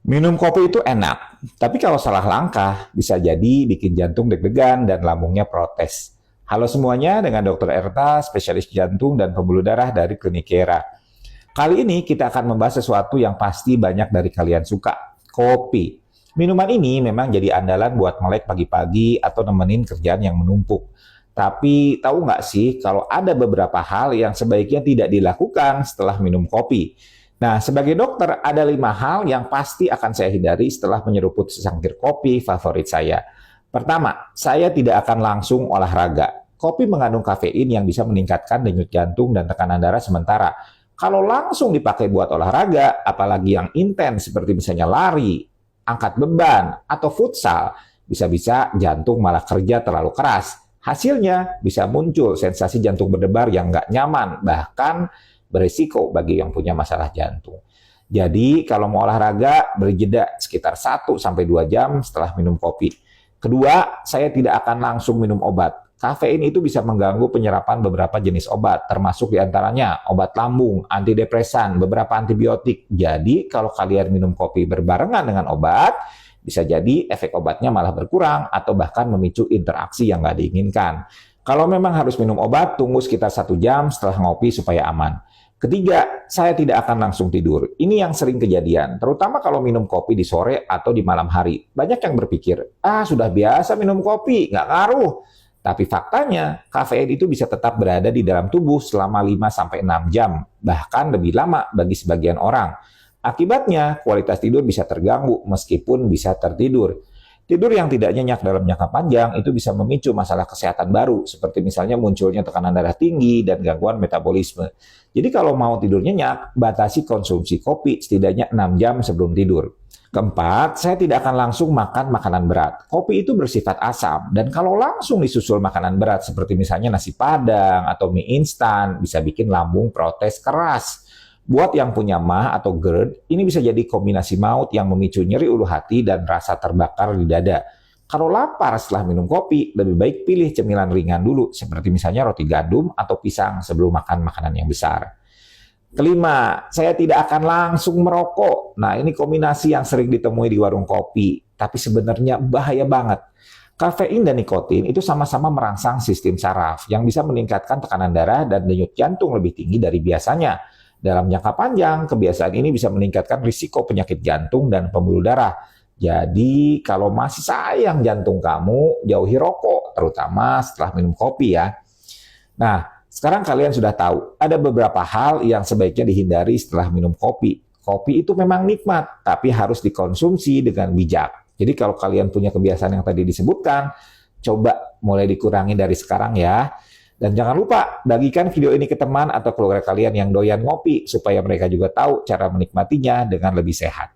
Minum kopi itu enak, tapi kalau salah langkah bisa jadi bikin jantung deg-degan dan lambungnya protes. Halo semuanya, dengan Dr. Erta, spesialis jantung dan pembuluh darah dari Klinik Kera. Kali ini kita akan membahas sesuatu yang pasti banyak dari kalian suka, kopi. Minuman ini memang jadi andalan buat melek pagi-pagi atau nemenin kerjaan yang menumpuk. Tapi tahu nggak sih kalau ada beberapa hal yang sebaiknya tidak dilakukan setelah minum kopi? Nah, sebagai dokter, ada 5 hal yang pasti akan saya hindari setelah menyeruput secangkir kopi favorit saya. Pertama, saya tidak akan langsung olahraga. Kopi mengandung kafein yang bisa meningkatkan denyut jantung dan tekanan darah sementara. Kalau langsung dipakai buat olahraga, apalagi yang intens seperti misalnya lari, angkat beban, atau futsal, bisa-bisa jantung malah kerja terlalu keras. Hasilnya bisa muncul sensasi jantung berdebar yang nggak nyaman, bahkan berisiko bagi yang punya masalah jantung. Jadi kalau mau olahraga, beri jeda sekitar 1-2 jam setelah minum kopi. Kedua, saya tidak akan langsung minum obat. Kafein itu bisa mengganggu penyerapan beberapa jenis obat, termasuk diantaranya obat lambung, antidepresan, beberapa antibiotik. Jadi kalau kalian minum kopi berbarengan dengan obat, bisa jadi efek obatnya malah berkurang atau bahkan memicu interaksi yang nggak diinginkan. Kalau memang harus minum obat, tunggu sekitar 1 jam setelah ngopi supaya aman. Ketiga, saya tidak akan langsung tidur. Ini yang sering kejadian, terutama kalau minum kopi di sore atau di malam hari. Banyak yang berpikir, sudah biasa minum kopi, nggak ngaruh. Tapi faktanya, kafein itu bisa tetap berada di dalam tubuh selama 5-6 jam, bahkan lebih lama bagi sebagian orang. Akibatnya, kualitas tidur bisa terganggu meskipun bisa tertidur. Tidur yang tidak nyenyak dalam jangka panjang itu bisa memicu masalah kesehatan baru, seperti misalnya munculnya tekanan darah tinggi dan gangguan metabolisme. Jadi kalau mau tidur nyenyak, batasi konsumsi kopi setidaknya 6 jam sebelum tidur. Keempat, saya tidak akan langsung makan makanan berat. Kopi itu bersifat asam, dan kalau langsung disusul makanan berat seperti misalnya nasi padang atau mie instan, bisa bikin lambung protes keras. Buat yang punya MAH atau GERD, ini bisa jadi kombinasi maut yang memicu nyeri ulu hati dan rasa terbakar di dada. Kalau lapar setelah minum kopi, lebih baik pilih cemilan ringan dulu, seperti misalnya roti gandum atau pisang sebelum makan makanan yang besar. Kelima, saya tidak akan langsung merokok. Nah, ini kombinasi yang sering ditemui di warung kopi, tapi sebenarnya bahaya banget. Kafein dan nikotin itu sama-sama merangsang sistem saraf yang bisa meningkatkan tekanan darah dan denyut jantung lebih tinggi dari biasanya. Dalam jangka panjang, kebiasaan ini bisa meningkatkan risiko penyakit jantung dan pembuluh darah. Jadi, kalau masih sayang jantung kamu, jauhi rokok, terutama setelah minum kopi ya. Nah, sekarang kalian sudah tahu, ada beberapa hal yang sebaiknya dihindari setelah minum kopi. Kopi itu memang nikmat, tapi harus dikonsumsi dengan bijak. Jadi kalau kalian punya kebiasaan yang tadi disebutkan, coba mulai dikurangi dari sekarang ya. Dan jangan lupa bagikan video ini ke teman atau keluarga kalian yang doyan ngopi supaya mereka juga tahu cara menikmatinya dengan lebih sehat.